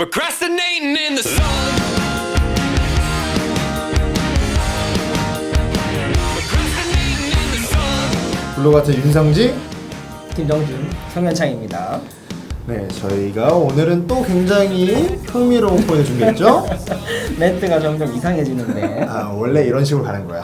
Procrastinating in the sun. Procrastinating in the sun. 블루가트 윤성지. 김정준, 성현창입니다. 네, 저희가 오늘은 또 굉장히 흥미로운 코너 준비했죠? 멘트가 점점 이상해지는데. 원래 이런 식으로 가는 거야.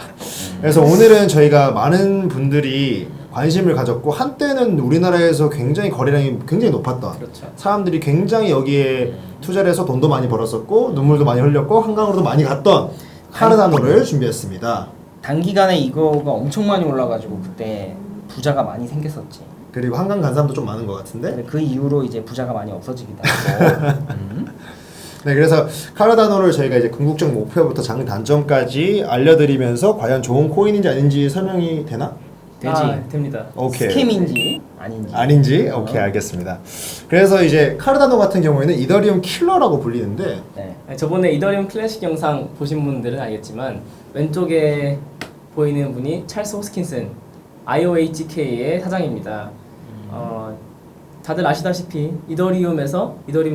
그래서 오늘은 저희가 많은 분들이 관심을 가졌고 한때는 우리나라에서 굉장히 거래량이 굉장히 높았던, 그렇죠. 사람들이 굉장히 여기에 투자를 해서 돈도 많이 벌었었고 눈물도 많이 흘렸고 한강으로도 많이 갔던 카르다노를 준비했습니다. 단기간에 이거가 엄청 많이 올라가지고 그때 부자가 많이 생겼었지. 그리고 한강 간 사람도 좀 많은 것 같은데. 근데 그 이후로 이제 부자가 많이 없어지기도 하고. 네, 그래서 카르다노를 저희가 이제 궁극적 목표부터 장단점까지 알려드리면서 과연 좋은 코인인지 아닌지 설명이 되나? 되지. 됩니다. 오케이. 스캠인지 아닌지. 아닌지? 오케이, 알겠습니다. 그래서 이제 카르다노 같은 경우에는 이더리움 킬러라고 불리는데, 네. 저번에 이더리움 클래식 영상 보신 분들은 알겠지만 왼쪽에 보이는 분이 찰스 호스킨슨 IOHK의 사장입니다. 다들 아시다시피 이더리움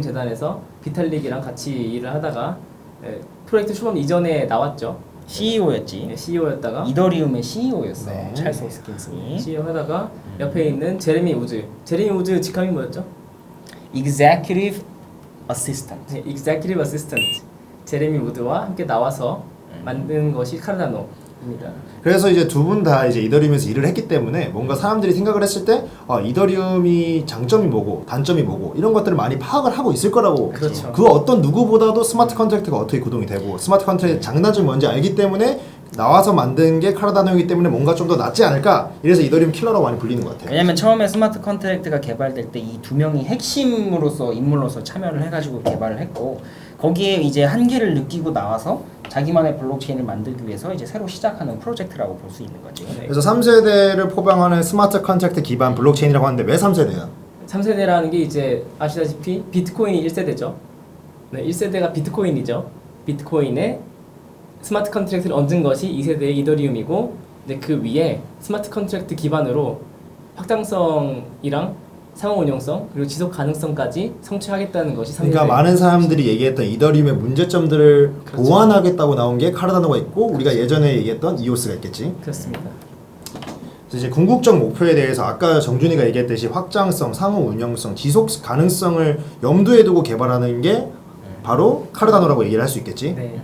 재단에서 비탈릭이랑 같이 일을 하다가 프로젝트 초반 이전에 나왔죠. CEO였지. CEO였다가 이더리움의 CEO였어. 네. 찰스 호스킨슨이. CEO 하다가 옆에 있는 제레미 우즈 직함이 뭐였죠? Executive Assistant. 네, Executive Assistant 제레미 우드와 함께 나와서 만든 것이 카르다노입니다. 그래서 이제 두 분 다 이제 이더리움에서 일을 했기 때문에 뭔가 사람들이 생각을 했을 때 이더리움이 장점이 뭐고 단점이 뭐고 이런 것들을 많이 파악을 하고 있을 거라고. 그렇죠. 그 어떤 누구보다도 스마트 컨트랙트가 어떻게 구동이 되고 스마트 컨트랙트 장단점이 뭔지 알기 때문에 나와서 만든 게 카르다노이기 때문에 뭔가 좀 더 낫지 않을까, 이래서 이더리움 킬러라고 많이 불리는 것 같아요. 왜냐면 처음에 스마트 컨트랙트가 개발될 때 이 두 명이 인물로서 참여를 해가지고 개발을 했고, 거기에 이제 한계를 느끼고 나와서 자기만의 블록체인을 만들기 위해서 이제 새로 시작하는 프로젝트라고 볼 수 있는 거지. 그래서 3세대를 포병하는 스마트 컨트랙트 기반 블록체인이라고 하는데 왜 3세대야? 3세대라는 게 이제 아시다시피 비트코인이 1세대죠. 네, 1세대가 비트코인이죠. 비트코인에 스마트 컨트랙트를 얹은 것이 2세대의 이더리움이고, 이제 그 위에 스마트 컨트랙트 기반으로 확장성이랑 상호 운용성 그리고 지속 가능성까지 성취하겠다는 것이 3세대. 그러니까 많은 사람들이 얘기했던 이더리움의 문제점들을 그렇죠. 보완하겠다고 나온 게 카르다노가 있고, 우리가 예전에 얘기했던 이오스가 있겠지. 그렇습니다. 그래서 이제 궁극적 목표에 대해서 아까 정준이가 얘기했듯이 확장성, 상호 운영성, 지속 가능성을 염두에 두고 개발하는 게 바로 카르다노라고 얘기를 할 수 있겠지. 네.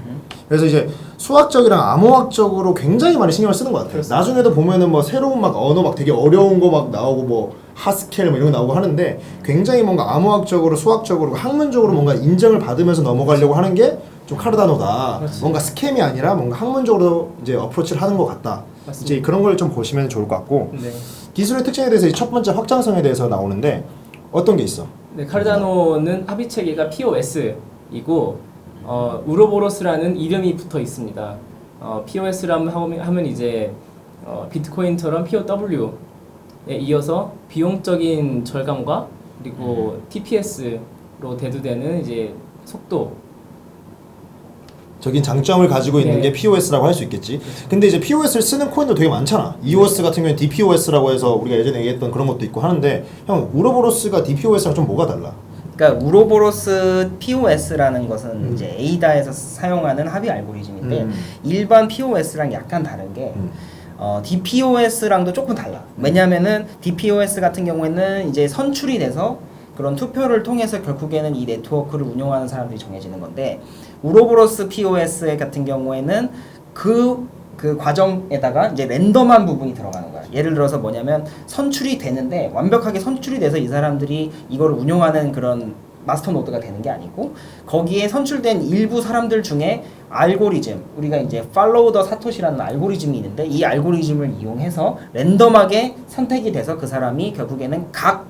그래서 이제 수학적이랑 암호학적으로 굉장히 많이 신경을 쓰는 것 같아요. 그렇습니다. 나중에도 보면은 뭐 새로운 막 언어 막 되게 어려운 거 막 나오고 뭐 하스켈 뭐 이런 거 나오고 하는데, 굉장히 뭔가 암호학적으로 수학적으로 학문적으로 뭔가 인정을 받으면서 넘어가려고 하는 게 좀 카르다노다. 그렇지. 뭔가 스캠이 아니라 뭔가 학문적으로 이제 어프로치를 하는 것 같다. 맞습니다. 이제 그런 걸 좀 보시면 좋을 것 같고, 네. 기술의 특징에 대해서 첫 번째 확장성에 대해서 나오는데 어떤 게 있어? 네, 카르다노는 합의 체계가 POS이고 우로보로스라는 이름이 붙어 있습니다. POS라면 하면 이제 비트코인처럼 POW에 이어서 비용적인 절감과 그리고 TPS로 대두되는 이제 속도. 적인 장점을 가지고 있는 네. 게 POS라고 할 수 있겠지. 근데 이제 POS를 쓰는 코인도 되게 많잖아. EOS 같은 경우는 DPoS라고 해서 우리가 예전에 얘기했던 그런 것도 있고 하는데, 형 우로보로스가 DPoS랑 좀 뭐가 달라? 그러니까 우로보로스 POS라는 것은 이제 에이다에서 사용하는 합의 알고리즘인데 일반 POS랑 약간 다른 게 DPoS랑도 조금 달라. 왜냐면은 DPoS 같은 경우에는 이제 선출이 돼서 그런 투표를 통해서 결국에는 이 네트워크를 운영하는 사람들이 정해지는 건데, 우로보로스 POS 같은 경우에는 그 과정에다가 이제 랜덤한 부분이 들어가는 거야. 예를 들어서 뭐냐면 선출이 되는데 완벽하게 선출이 돼서 이 사람들이 이걸 운영하는 그런 마스터 노드가 되는 게 아니고, 거기에 선출된 일부 사람들 중에 알고리즘, 우리가 이제 팔로우 더 사토시라는 알고리즘이 있는데, 이 알고리즘을 이용해서 랜덤하게 선택이 돼서 그 사람이 결국에는 각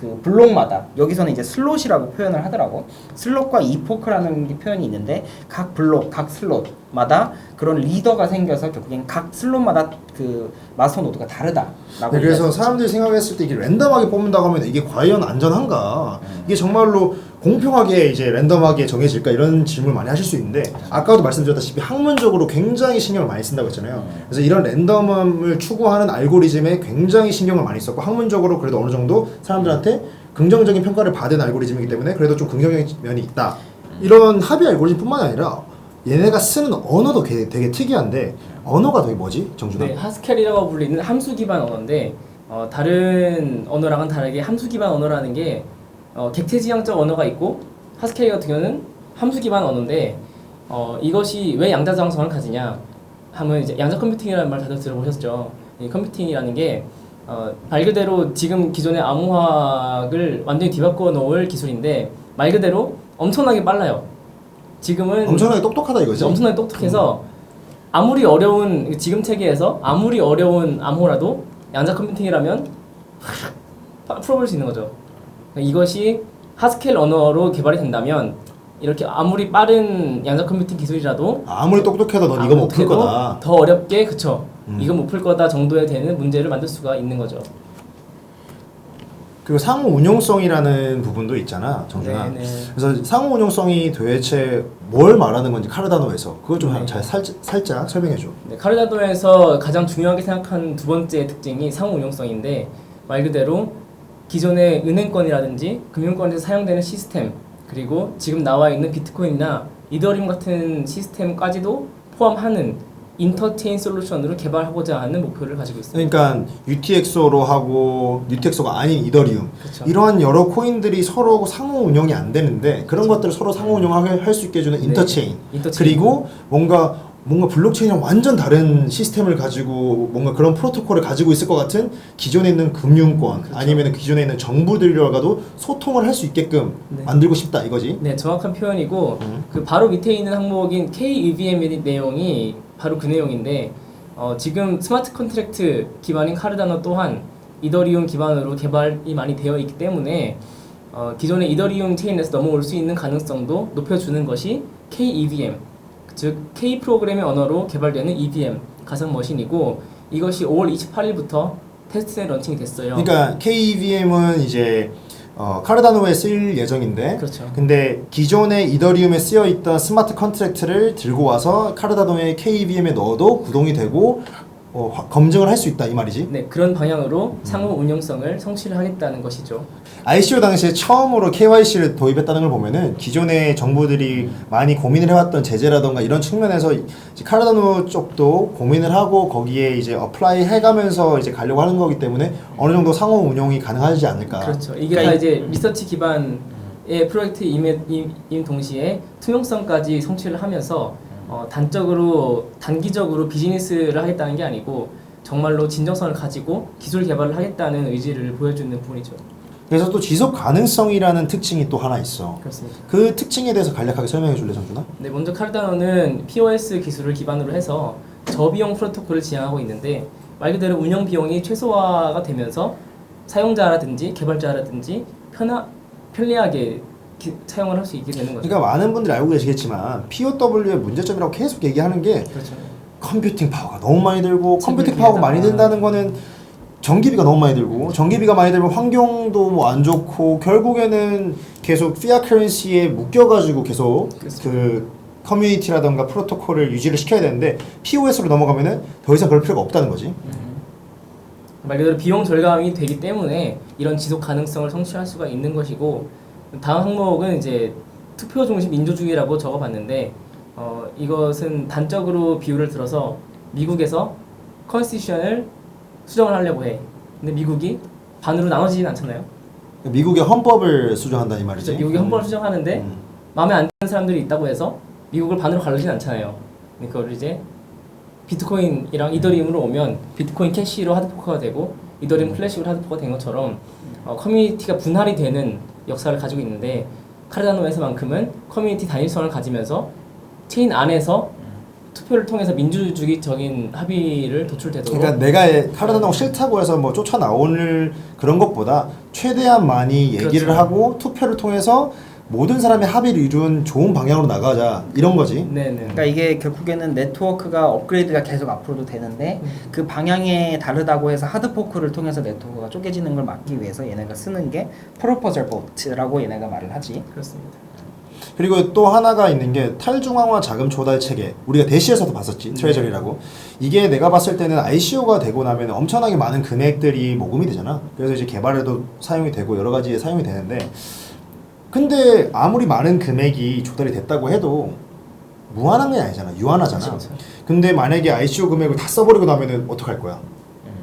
그 블록마다, 여기서는 이제 슬롯이라고 표현을 하더라고. 슬롯과 이포크라는 게 표현이 있는데, 각 블록, 각 슬롯마다 그런 리더가 생겨서 결국엔 각 슬롯마다 그 마스터 노드가 다르다라고. 네, 그래서 사람들이 생각했을 때 이게 랜덤하게 뽑는다고 하면 이게 과연 안전한가? 이게 정말로 공평하게 이제 랜덤하게 정해질까? 이런 질문을 많이 하실 수 있는데, 아까도 말씀드렸다시피 학문적으로 굉장히 신경을 많이 쓴다고 했잖아요. 그래서 이런 랜덤함을 추구하는 알고리즘에 굉장히 신경을 많이 썼고, 학문적으로 그래도 어느 정도 사람들한테 긍정적인 평가를 받은 알고리즘이기 때문에 그래도 좀 긍정적인 면이 있다. 이런 합의 알고리즘뿐만 아니라 얘네가 쓰는 언어도 되게 특이한데 언어가 되게 뭐지? 정준아? 네, 하스켈이라고 불리는 함수 기반 언어인데 다른 언어랑은 다르게 함수 기반 언어라는 게 객체지향적 언어가 있고 하스켈 같은 경우는 함수 기반 언어인데 이것이 왜 양자정성을 가지냐 하면 이제 양자 컴퓨팅이라는 말 다들 들어보셨죠. 이 컴퓨팅이라는 게 말 그대로 지금 기존의 암호학을 완전히 뒤바꿔 놓을 기술인데 말 그대로 엄청나게 빨라요. 지금은 엄청나게 똑똑하다 이거지? 엄청나게 똑똑해서 아무리 어려운 지금 체계에서 아무리 어려운 암호라도 양자 컴퓨팅이라면 풀어볼 수 있는 거죠. 이것이 하스켈 언어로 개발이 된다면 이렇게 아무리 빠른 양자 컴퓨팅 기술이라도 아무리 똑똑해도 넌 이거 못 풀 아무래도 거다. 더 어렵게 그쵸. 이거 못 풀 거다 정도에 되는 문제를 만들 수가 있는 거죠. 그리고 상호 운용성이라는 부분도 있잖아, 정준아. 네, 네. 그래서 상호 운용성이 도대체 뭘 말하는 건지 카르다노에서 그걸 좀 네. 살짝 설명해 줘. 네, 카르다노에서 가장 중요하게 생각한 두 번째 특징이 상호 운용성인데 말 그대로 기존의 은행권이라든지 금융권에서 사용되는 시스템 그리고 지금 나와 있는 비트코인이나 이더리움 같은 시스템까지도 포함하는 인터체인 솔루션으로 개발하고자 하는 목표를 가지고 있습니다. 그러니까 UTXO로 하고 UTXO가 아닌 이더리움 그쵸. 이러한 여러 코인들이 서로 상호 운용이 안 되는데 그런 것들을 서로 상호 운용하게 할 수 있게 해주는 네. 인터체인. 인터체인. 그리고 뭔가 블록체인이랑 완전 다른 시스템을 가지고 뭔가 그런 프로토콜을 가지고 있을 것 같은 기존에 있는 금융권 그렇죠. 아니면 기존에 있는 정부들과도 소통을 할 수 있게끔 네. 만들고 싶다 이거지. 네, 정확한 표현이고 그 바로 밑에 있는 항목인 KEVM의 내용이 바로 그 내용인데 지금 스마트 컨트랙트 기반인 카르다노 또한 이더리움 기반으로 개발이 많이 되어 있기 때문에 기존의 이더리움 체인에서 넘어올 수 있는 가능성도 높여주는 것이 KEVM 즉 K 프로그램의 언어로 개발되는 EVM 가상 머신이고 이것이 5월 28일부터 테스트에 런칭이 됐어요. 그러니까 KEVM은 이제 카르다노에 쓰일 예정인데 그렇죠. 근데 기존의 이더리움에 쓰여 있던 스마트 컨트랙트를 들고 와서 카르다노의 KEVM에 넣어도 구동이 되고 검증을 할 수 있다 이 말이지. 네, 그런 방향으로 상호 운용성을 성취를 하겠다는 것이죠. ICO 당시에 처음으로 KYC를 도입했다는 걸 보면은 기존의 정부들이 많이 고민을 해왔던 제재라던가 이런 측면에서 이제 카르다노 쪽도 고민을 하고 거기에 이제 어플라이 해가면서 이제 가려고 하는 거기 때문에 어느 정도 상호 운용이 가능하지 않을까. 그렇죠. 이게 그러니까 다 이제 리서치 기반의 프로젝트임 동시에 투명성까지 성취를 하면서 단기적으로 비즈니스를 하겠다는 게 아니고 정말로 진정성을 가지고 기술 개발을 하겠다는 의지를 보여주는 부분이죠. 그래서 또 지속 가능성이라는 특징이 또 하나 있어. 그렇습니다. 그 특징에 대해서 간략하게 설명해 줄래, 정준아? 네, 먼저 카르다노는 POS 기술을 기반으로 해서 저비용 프로토콜을 지향하고 있는데 말 그대로 운영 비용이 최소화가 되면서 사용자라든지 개발자라든지 편리하게 사용을 할 수 있게 되는 거죠. 그러니까 많은 분들이 알고 계시겠지만 POW의 문제점이라고 계속 얘기하는 게 그렇죠. 컴퓨팅 파워가 너무 많이 들고 컴퓨팅 CPU 파워가 많이 에다가. 든다는 거는 전기비가 너무 많이 들고 전기비가 많이 들면 환경도 뭐 안 좋고 결국에는 계속 피아 커런시에 묶여가지고 계속 그렇습니다. 그 커뮤니티라던가 프로토콜을 유지를 시켜야 되는데 POS로 넘어가면은 더 이상 그럴 필요가 없다는 거지. 말 그대로 비용 절감이 되기 때문에 이런 지속 가능성을 성취할 수가 있는 것이고 다음 항목은 이제 투표 중심 민주주의라고 적어봤는데 이것은 단적으로 비유를 들어서 미국에서 컨스티튜션을 수정을 하려고 해. 근데 미국이 반으로 나눠지진 않잖아요. 미국의 헌법을 수정한다 이 말이지. 그래서 미국이 헌법을 수정하는데 마음에 안 드는 사람들이 있다고 해서 미국을 반으로 갈르진 않잖아요. 근데 그걸 이제 비트코인이랑 이더리움으로 오면 비트코인 캐시로 하드포크가 되고 이더리움 플래시로 하드포크가 된 것처럼 커뮤니티가 분할이 되는 역사를 가지고 있는데 카르다노에서만큼은 커뮤니티 단일성을 가지면서 체인 안에서 투표를 통해서 민주주의적인 합의를 도출되도록. 그러니까 내가 카르다노가 싫다고 해서 뭐 쫓아 나오는 그런 것보다 최대한 많이 얘기를 그렇죠. 하고 투표를 통해서 모든 사람의 합의를 이룬 좋은 방향으로 나가자 이런 거지. 네네. 그러니까 이게 결국에는 네트워크가 업그레이드가 계속 앞으로도 되는데 그 방향에 다르다고 해서 하드포크를 통해서 네트워크가 쪼개지는 걸 막기 위해서 얘네가 쓰는 게 프로포절 보트라고 얘네가 말을 하지. 그렇습니다. 그리고 또 하나가 있는 게 탈중앙화 자금 조달 체계. 우리가 대시에서도 봤었지. 트레저리라고. 이게 내가 봤을 때는 ICO가 되고 나면 엄청나게 많은 금액들이 모금이 되잖아. 그래서 이제 개발에도 사용이 되고 여러 가지에 사용이 되는데 근데 아무리 많은 금액이 조달이 됐다고 해도 무한한 게 아니잖아. 유한하잖아. 그렇죠. 근데 만약에 ICO 금액을 다 써버리고 나면은 어떡할 거야?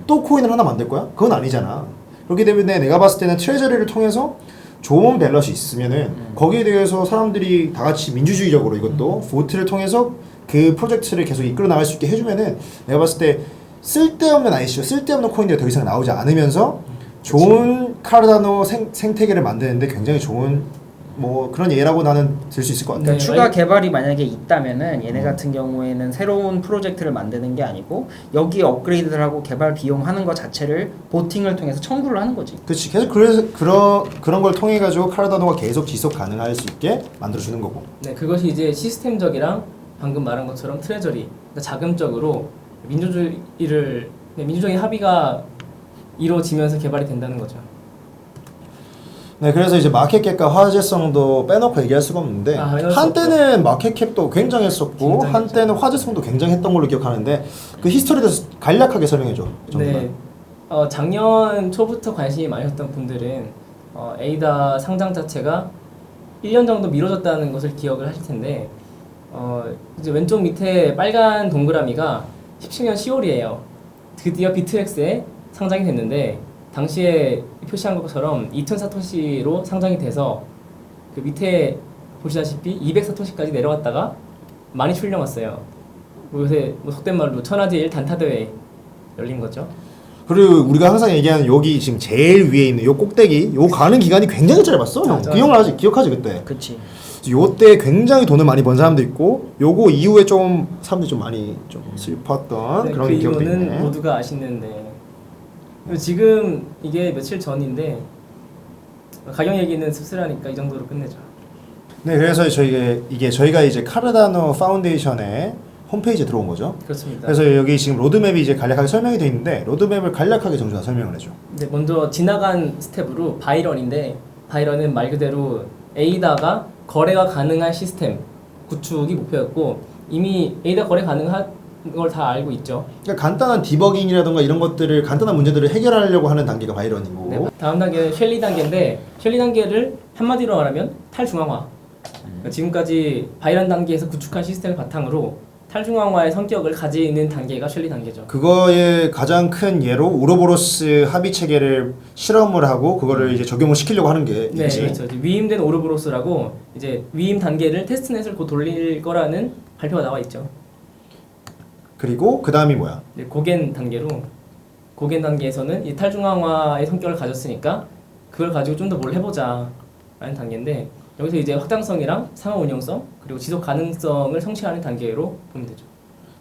또 코인을 하나 만들 거야? 그건 아니잖아. 그렇기 때문에 내가 봤을 때는 트레저리를 통해서 좋은 밸런스 있으면은 거기에 대해서 사람들이 다 같이 민주주의적으로 이것도 보트를 통해서 그 프로젝트를 계속 이끌어 나갈 수 있게 해주면은 내가 봤을 때 쓸데없는 ICO, 쓸데없는 코인들이 더 이상 나오지 않으면서 좋은 카르다노 생태계를 만드는데 굉장히 좋은 뭐 그런 예라고 나는 들 수 있을 것 같아요. 그러니까 추가 개발이 만약에 있다면은 얘네 같은 경우에는 새로운 프로젝트를 만드는 게 아니고 여기 업그레이드를 하고 개발 비용 하는 것 자체를 보팅을 통해서 청구를 하는 거지. 그렇지. 계속 그런 걸 통해 가지고 카르다노가 계속 지속 가능할 수 있게 만들어 주는 거고. 네, 그것이 이제 시스템적이랑 방금 말한 것처럼 트레저리, 그러니까 자금적으로 민주적인 합의가 이루어지면서 개발이 된다는 거죠. 네, 그래서 이제 마켓캡과 화제성도 빼놓고 얘기할 수가 없는데 한때는 마켓캡도 굉장했었고 한때는 화제성도 굉장했던 걸로 기억하는데 그 히스토리에 대해서 간략하게 설명해 줘. 네, 작년 초부터 관심이 많으셨던 분들은 에이다 상장 자체가 1년 정도 미뤄졌다는 것을 기억을 하실 텐데 이제 왼쪽 밑에 빨간 동그라미가 17년 10월이에요. 드디어 비트엑스에 상장이 됐는데 당시에 표시한 것처럼 2000사토시로 상장이 돼서 그 밑에 보시다시피 200사토시까지 내려갔다가 많이 출렁왔어요. 요새 뭐 속된 말로 천하제일 단타대회 열린 거죠. 그리고 우리가 항상 얘기하는 여기 지금 제일 위에 있는 요 꼭대기 요 가는 기간이 굉장히 짧았어. 형. 그 형을 아직 기억하지 그때? 그렇지. 요때 굉장히 돈을 많이 번 사람도 있고 요거 이후에 좀 사람들이 좀 많이 좀 슬펐던 네, 그런 그 기억도 이유는 있네. 모두가 아시는데 지금 이게 며칠 전인데 가격 얘기는 씁쓸하니까 이 정도로 끝내죠. 네, 그래서 저희가 이제 카르다노 파운데이션의 홈페이지에 들어온 거죠. 그렇습니다. 그래서 여기 지금 로드맵이 이제 간략하게 설명이 되어 있는데 로드맵을 간략하게 정준아 설명을 해줘. 네, 먼저 지나간 스텝으로 바이런인데 바이런은 말 그대로 에이다가 거래가 가능한 시스템 구축이 목표였고 이미 에이다 거래 가능한 걸 다 알고 있죠. 그러니까 간단한 디버깅이라던가 이런 것들을 간단한 문제들을 해결하려고 하는 단계가 바이런이고. 네, 다음 단계는 쉘리 단계인데 쉘리 단계를 한마디로 말하면 탈중앙화. 그러니까 지금까지 바이런 단계에서 구축한 시스템을 바탕으로 탈중앙화의 성격을 가지는 단계가 쉘리 단계죠. 그거의 가장 큰 예로 우로보로스 합의 체계를 실험을 하고 그거를 이제 적용을 시키려고 하는 게 네, 있지. 그렇죠. 이제 위임된 오르브로스라고 이제 위임 단계를 테스트넷을 곧 돌릴 거라는 발표가 나와 있죠. 그리고 그 다음이 뭐야? 네, 고겐 단계에서는 이 탈중앙화의 성격을 가졌으니까 그걸 가지고 좀 더 뭘 해보자 라는 단계인데 여기서 이제 확장성이랑 상호 운영성 그리고 지속 가능성을 성취하는 단계로 보면 되죠.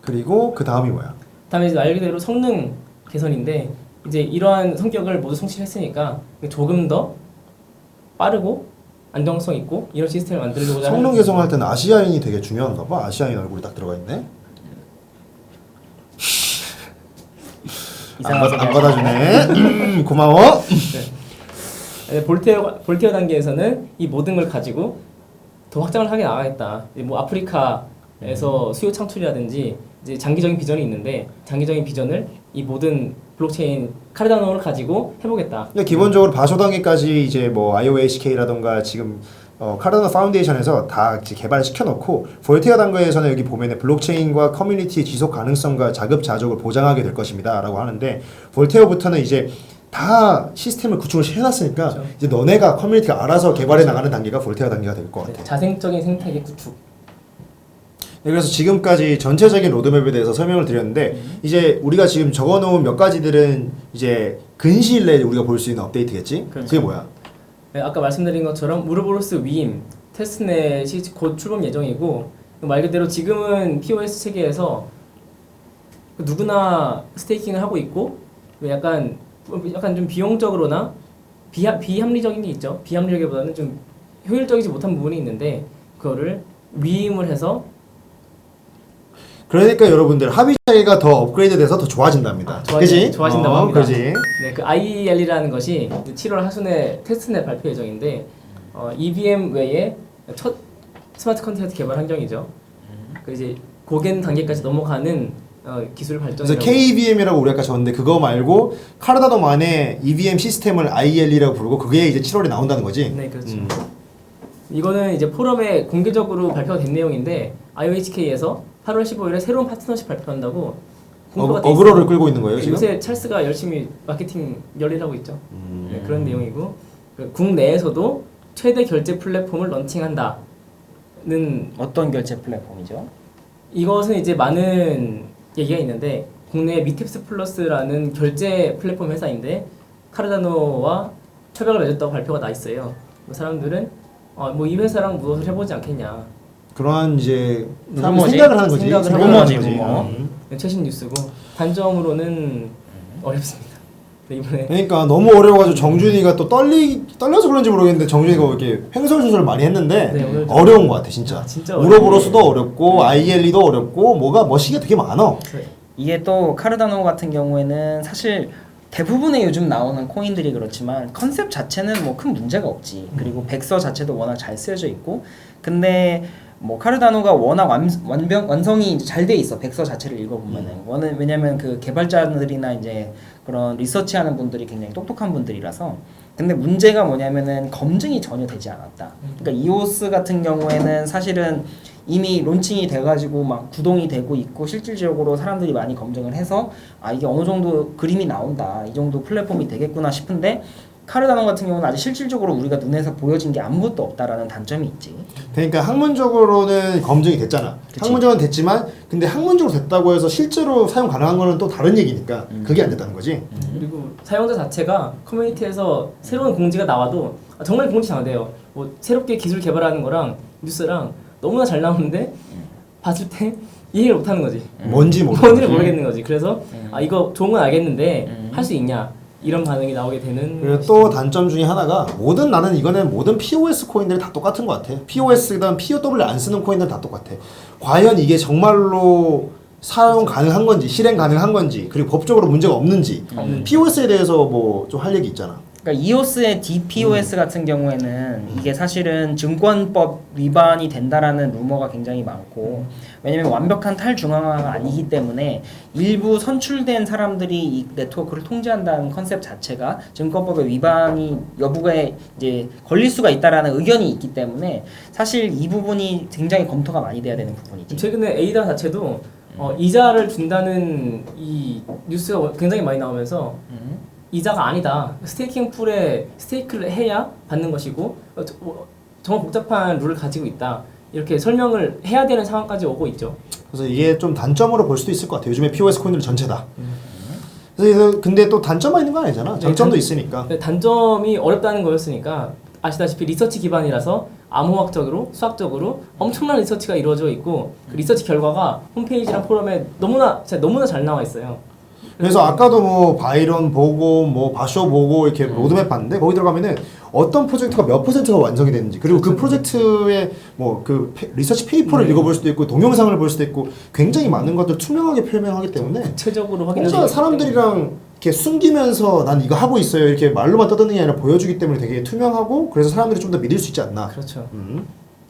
그리고 그 다음이 뭐야? 다음에 이제 말 그대로 성능 개선인데 이제 이러한 성격을 모두 성취했으니까 조금 더 빠르고 안정성 있고 이런 시스템을 만들려고 성능 개선할 때는 아시아인이 되게 중요한가 봐. 아시아인 얼굴이 딱 들어가 있네. 안 받아주네. 고마워. 네, 볼테어 단계에서는 이 모든 걸 가지고 더 확장을 하게 나가겠다. 뭐 아프리카에서 수요 창출이라든지 이제 장기적인 비전이 있는데 장기적인 비전을 이 모든 블록체인 카르다노를 가지고 해보겠다. 근데 기본적으로 바쇼 단계까지 이제 뭐 IOHK라던가 지금 카르다노 파운데이션에서 다 개발을 시켜놓고 볼테어 단계에서는 여기 보면은 블록체인과 커뮤니티의 지속 가능성과 자급자족을 보장하게 될 것입니다라고 하는데 볼테어부터는 이제 다 시스템을 구축을 해놨으니까 그렇죠. 이제 너네가 커뮤니티가 알아서 개발해 나가는 단계가 볼테어 단계가 될 것 같아. 자생적인 생태계 구축. 네, 그래서 지금까지 전체적인 로드맵에 대해서 설명을 드렸는데 이제 우리가 지금 적어놓은 몇 가지들은 이제 근시일 내에 우리가 볼 수 있는 업데이트겠지? 그렇죠. 그게 뭐야? 네, 아까 말씀드린 것처럼 우르보로스 위임 테스트넷이 곧 출범 예정이고 말 그대로 지금은 POS 체계에서 누구나 스테이킹을 하고 있고 약간 좀 비용적으로나 비합리적인 게 있죠. 비합리적이보다는 좀 효율적이지 못한 부분이 있는데 그거를 위임을 해서 그러니까 여러분들 합의 체계가 더 업그레이드돼서 더 좋아진답니다. 그지? 좋아진다고 합니다. 그지? 네, 그 IEL이라는 것이 7월 하순에 테스트넷 발표 예정인데 EVM 외에 첫 스마트 컨트랙트 개발 환경이죠. 그 이제 고겐 단계까지 넘어가는 기술 발전이라고. 그래서 KVM이라고 우리가 아까 줬는데 그거 말고 카르다노만의 EVM 시스템을 IEL이라고 부르고 그게 이제 7월에 나온다는 거지? 네, 그렇죠. 이거는 이제 포럼에 공개적으로 발표가 된 내용인데 IOHK에서 8월 15일에 새로운 파트너십 발표한다고 공표가 돼 있어요. 어그로를 끌고 있는 거예요 지금? 요새 찰스가 열심히 마케팅 열일하고 있죠. 네, 그런 내용이고 국내에서도 최대 결제 플랫폼을 런칭한다는 어떤 결제 플랫폼이죠? 이것은 이제 많은 얘기가 있는데 국내 미팁스 플러스라는 결제 플랫폼 회사인데 카르다노와 협약을 맺었다고 발표가 나 있어요. 뭐 사람들은 뭐 이 회사랑 무엇을 해보지 않겠냐. 그러한 이제 사람들이 루머지? 생각을 하는 거지. 생각을 생각을 루머지, 하는 거지. 루머. 최신 뉴스고 단점으로는 어렵습니다. 네, 이번에 그러니까 너무 어려워가지고 정준이가 또 떨려서 그런지 모르겠는데 정준이가 이렇게 횡설수설 많이 했는데 네, 오늘 좀- 어려운 것 같아 진짜. 진짜 우로보로스도 어렵고 ILE도 어렵고 뭐가 머시기가 되게 많아. 이게 또 카르다노 같은 경우에는 사실 대부분의 요즘 나오는 코인들이 그렇지만 컨셉 자체는 뭐 큰 문제가 없지. 그리고 백서 자체도 워낙 잘 쓰여져 있고. 근데 뭐 카르다노가 워낙 완성이 잘 돼 있어. 백서 자체를 읽어보면은. 왜냐면 그 개발자들이나 이제 그런 리서치하는 분들이 굉장히 똑똑한 분들이라서. 근데 문제가 뭐냐면은 검증이 전혀 되지 않았다. 그러니까 이오스 같은 경우에는 사실은 이미 론칭이 돼가지고 막 구동이 되고 있고 실질적으로 사람들이 많이 검증을 해서 아 이게 어느 정도 그림이 나온다, 이 정도 플랫폼이 되겠구나 싶은데 카르다노 같은 경우는 아직 실질적으로 우리가 눈에서 보여진 게 아무것도 없다라는 단점이 있지. 그러니까 학문적으로는 검증이 됐잖아. 그치. 학문적으로는 됐지만 근데 학문적으로 됐다고 해서 실제로 사용 가능한 거는 또 다른 얘기니까 그게 안 됐다는 거지. 그리고 사용자 자체가 커뮤니티에서 새로운 공지가 나와도 정말 공지 잘돼요. 뭐 새롭게 기술 개발하는 거랑 뉴스랑 너무나 잘 나오는데 봤을 때 이해를 못하는 거지. 뭔지 모르겠는 뭔지를 거지. 모르겠는 거지. 그래서 이거 좋은 건 알겠는데 할 수 있냐 이런 반응이 나오게 되는. 그리고 또 단점 중에 하나가 나는 이거는 모든 POS 코인들이 다 똑같은 것 같아. POS든 POW 안 쓰는 코인들 다 똑같아. 과연 이게 정말로 사용 가능한 건지 실행 가능한 건지 그리고 법적으로 문제가 없는지 POS에 대해서 뭐 좀 할 얘기 있잖아. 그러니까 이오스의 DPoS 같은 경우에는 이게 사실은 증권법 위반이 된다라는 루머가 굉장히 많고 왜냐면 완벽한 탈중앙화가 아니기 때문에 일부 선출된 사람들이 이 네트워크를 통제한다는 컨셉 자체가 증권법의 위반이 여부에 이제 걸릴 수가 있다라는 의견이 있기 때문에 사실 이 부분이 굉장히 검토가 많이 돼야 되는 부분이지. 최근에 에이다 자체도 이자를 준다는 이 뉴스가 굉장히 많이 나오면서 이자가 아니다. 스테이킹 풀에 스테이크를 해야 받는 것이고 정말 복잡한 룰을 가지고 있다. 이렇게 설명을 해야 되는 상황까지 오고 있죠. 그래서 이게 좀 단점으로 볼 수도 있을 것 같아. 요즘에 POS 코인들 전체다. 그래서 근데 또 단점만 있는 건 아니잖아. 장점도 있으니까. 단점이 어렵다는 거였으니까 아시다시피 리서치 기반이라서 암호학적으로 수학적으로 엄청난 리서치가 이루어져 있고 그 리서치 결과가 홈페이지랑 포럼에 너무나 잘 나와 있어요. 그래서 아까도 뭐 바이런 보고 뭐 바쇼 보고 이렇게 로드맵 봤는데 거기 들어가면은 어떤 프로젝트가 몇 %가 완성이 됐는지 그리고 그 프로젝트의 뭐 그 리서치 페이퍼를 읽어볼 수도 있고 동영상을 볼 수도 있고 굉장히 많은 것들 투명하게 표명하기 때문에 구체적으로 확인할 혼자 수 있기 사람들이랑 이렇게 숨기면서 난 이거 하고 있어요 이렇게 말로만 떠드는 게 아니라 보여주기 때문에 되게 투명하고 그래서 사람들이 좀 더 믿을 수 있지 않나. 그렇죠.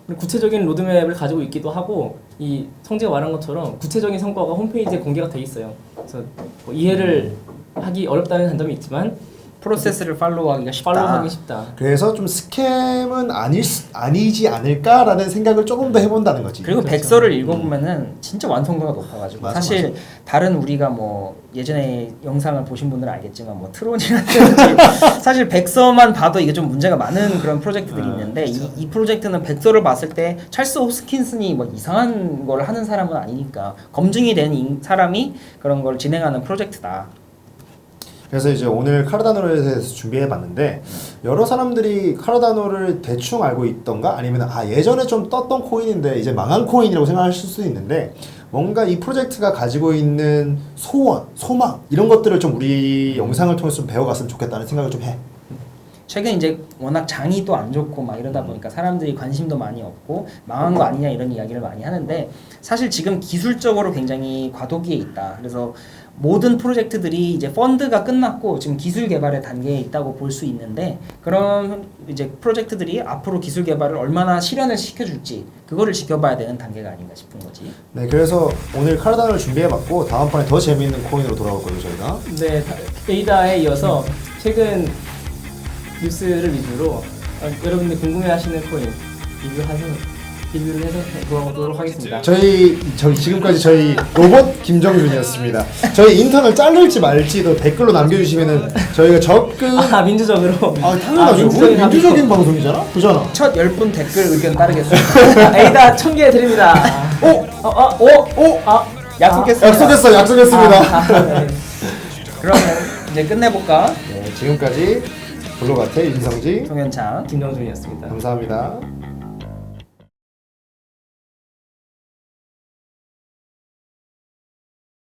그리고 구체적인 로드맵을 가지고 있기도 하고 이 성재가 말한 것처럼 구체적인 성과가 홈페이지에 공개가 돼 있어요. 그래서 뭐 이해를 하기 어렵다는 단점이 있지만 프로세스를 팔로우하기가 쉽다. 팔로우하기 쉽다. 그래서 좀 스캠은 아니지 않을까라는 생각을 조금 더 해본다는 거지. 그리고 그렇죠. 백서를 읽어보면은 진짜 완성도가 높아가지고 맞아, 사실 다른 우리가 뭐 예전에 영상을 보신 분들은 알겠지만 뭐 트론이라든지 사실 백서만 봐도 이게 좀 문제가 많은 그런 프로젝트들이 있는데 이 프로젝트는 백서를 봤을 때 찰스 호스킨슨이 뭐 이상한 걸 하는 사람은 아니니까 검증이 된 사람이 그런 걸 진행하는 프로젝트다. 그래서 이제 오늘 카르다노에 대해서 준비해봤는데 여러 사람들이 카르다노를 대충 알고 있던가 아니면 예전에 좀 떴던 코인인데 이제 망한 코인이라고 생각하실 수도 있는데 뭔가 이 프로젝트가 가지고 있는 소원, 소망 이런 것들을 좀 우리 영상을 통해서 좀 배워갔으면 좋겠다는 생각을 좀 해. 최근 이제 워낙 장이 또 안 좋고 막 이러다 보니까 사람들이 관심도 많이 없고 망한 거 아니냐 이런 이야기를 많이 하는데 사실 지금 기술적으로 굉장히 과도기에 있다. 그래서 모든 프로젝트들이 이제 펀드가 끝났고 지금 기술 개발의 단계에 있다고 볼 수 있는데 그런 이제 프로젝트들이 앞으로 기술 개발을 얼마나 실현을 시켜줄지 그거를 지켜봐야 되는 단계가 아닌가 싶은 거지. 네, 그래서 오늘 카르다노를 준비해봤고 다음번에 더 재미있는 코인으로 돌아올 거예요 저희가. 네, 에이다에 이어서 최근 뉴스를 위주로 여러분들이 궁금해하시는 코인 리뷰를 해서 돌아오도록 하겠습니다. 저희 지금까지 저희 로봇 김정준이었습니다. 저희 인턴을 자를지 말지도 댓글로 남겨주시면은 저희가 적극 민주적으로. 당연하죠. 우리 민주적인 방송이잖아. 그잖아. 첫 10분 댓글 의견 따르겠습니다. 에이다 1000개 드립니다. 약속했습니다. 약속했습니다. 네. 그러면 이제 끝내볼까? 네, 지금까지 블로가테 윤성지 동현창 김정준이었습니다. 감사합니다.